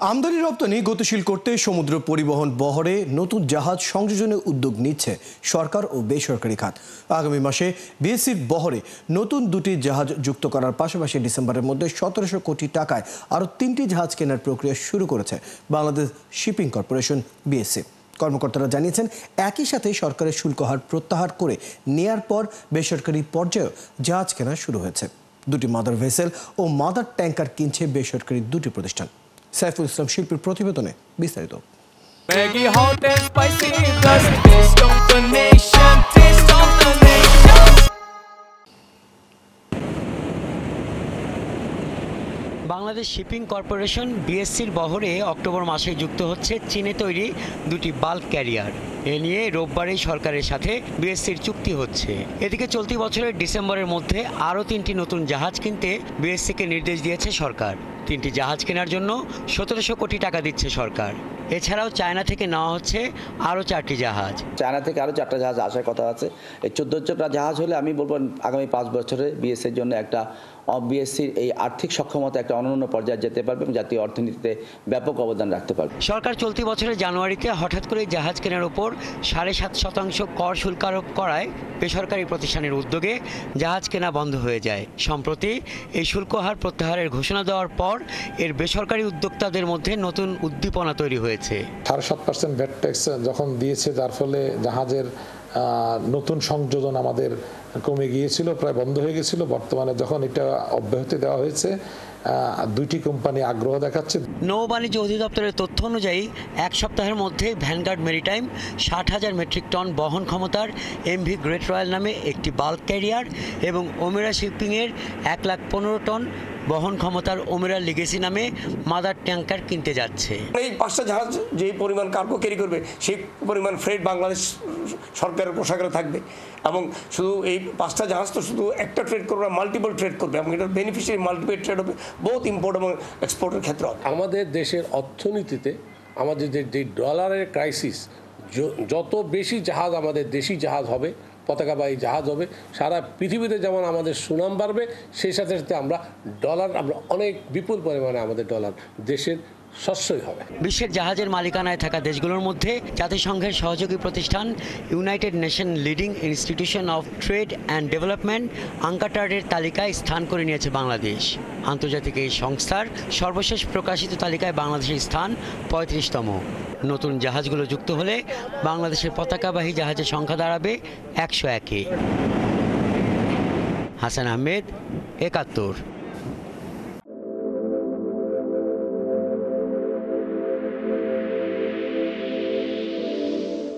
আমদানি রপ্তানি গতিশীল করতে সমুদ্র পরিবহন বহরে নতুন জাহাজ সংযোজনের উদ্যোগ নিচ্ছে সরকার ও বেসরকারি খাত। আগামী মাসে বিএসসির বহরে নতুন দুটি জাহাজ যুক্ত করার পাশাপাশি ডিসেম্বরের মধ্যে ১৭০০ কোটি টাকায় আরও ৩টি জাহাজ কেনার প্রক্রিয়া শুরু করেছে বাংলাদেশ শিপিং কর্পোরেশন বিএসসি। কর্মকর্তারা জানিয়েছেন, একই সাথে সরকারের শুল্ক হার প্রত্যাহার করে নেয়ার পর বেসরকারি পর্যায়েও জাহাজ কেনা শুরু হয়েছে। দুটি মাদার ভেসেল ও মাদার ট্যাঙ্কার কিনছে বেসরকারি দুটি প্রতিষ্ঠান। সাইফুল ইসলাম শিল্পীর প্রতিবেদনে বিস্তারিত। বাংলাদেশ শিপিং কর্পোরেশন বিএসসির বহরে অক্টোবর মাসে যুক্ত হচ্ছে চীনে তৈরি দুটি বাল্ক ক্যারিয়ার। এ নিয়ে রোববারই সরকারের সাথে বিএসসির চুক্তি হচ্ছে। এদিকে চলতি বছরের ডিসেম্বরের মধ্যে আরও 3টি নতুন জাহাজ কিনতে বিএসসিকে নির্দেশ দিয়েছে সরকার। 3টি জাহাজ কেনার জন্য ১৭০০ কোটি টাকা দিচ্ছে সরকার। এছাড়াও চায়না থেকে নেওয়া হচ্ছে আরও 4টি জাহাজ। চায়না থেকে আরও 4টা জাহাজ আসার কথা আছে। এই ১৪টা জাহাজ হলে আমি বলবো আগামী 5 বছরে বিএসসির জন্য একটা বিএসসির এই আর্থিক সক্ষমতা একটা অনন্য পর্যায়ে যেতে পারবে এবং জাতীয় অর্থনীতিতে ব্যাপক অবদান রাখতে পারবে। সরকার চলতি বছরের জানুয়ারিতে হঠাৎ করে জাহাজ কেনার উপর 7.5% কর শুল্ক আরোপ করায় বেসরকারি প্রতিষ্ঠানের উদ্যোগে জাহাজ কেনা বন্ধ হয়ে যায়। সম্প্রতি এই শুল্ক হার প্রত্যাহারের ঘোষণা দেওয়ার পর এর বেসরকারি উদ্যোক্তাদের মধ্যে নতুন উদ্দীপনা তৈরি হয়েছে। 7.5% ভ্যাট ট্যাক্স যখন দিয়েছে, যার ফলে জাহাজের নতুন সংযোজন আমাদের কমে গিয়েছিল, প্রায় বন্ধ হয়ে গেছিল। বর্তমানে যখন এটা অব্যাহতি দেওয়া হয়েছে, 2টি কোম্পানি আগ্রহ দেখাচ্ছে। নৌ বাণিজ্য অধিদপ্তরের তথ্য অনুযায়ী 1 সপ্তাহের মধ্যে ভ্যানগার্ড মেরিটাইম 60,000 মেট্রিক টন বহন ক্ষমতার এমভি গ্রেট রয়্যাল নামে একটি বাল্ক ক্যারিয়ার এবং ওমেরা শিপিংয়ের 1,15,000 টন বহন ক্ষমতার ওমেরা লিগেসি নামে মাদার ট্যাঙ্কার কিনতে যাচ্ছে। এই 5টা জাহাজ যে পরিমাণ কার্গো ক্যারি করবে সেই পরিমাণ ফ্রেট বাংলাদেশ সরকারের পোশাকে থাকবে এবং শুধু এই 5টা জাহাজ তো শুধু একটা ট্রেড করবে, মাল্টিপল ট্রেড করবে এবং এটার বেনিফিশিয়ারি মাল্টিপল ট্রেড হবে, বহুত ইম্পোর্ট এবং এক্সপোর্টের ক্ষেত্রে। আমাদের দেশের অর্থনীতিতে আমাদের যে ডলারের ক্রাইসিস, যত বেশি জাহাজ আমাদের দেশি জাহাজ হবে, পতাকাবাহী জাহাজ হবে, সারা পৃথিবীতে যেমন আমাদের সুনাম বাড়বে, সেই সাথে সাথে আমরা অনেক বিপুল পরিমাণে আমাদের ডলার দেশের সস্যই হবে। বিশ্বের জাহাজের মালিকানায় থাকা দেশগুলোর মধ্যে জাতিসংঘের সহযোগী প্রতিষ্ঠান United Nation leading institution of trade and development আঙ্কাটার্ডের তালিকায় স্থান করে নিয়েছে বাংলাদেশ। আন্তর্জাতিক এই সংস্থার সর্বশেষ প্রকাশিত তালিকায় বাংলাদেশের স্থান 35তম। নতুন জাহাজগুলো যুক্ত হলে বাংলাদেশের পতাকাবাহী জাহাজের সংখ্যা দাঁড়াবে 101-এ। হাসান আহমেদ, ৭১।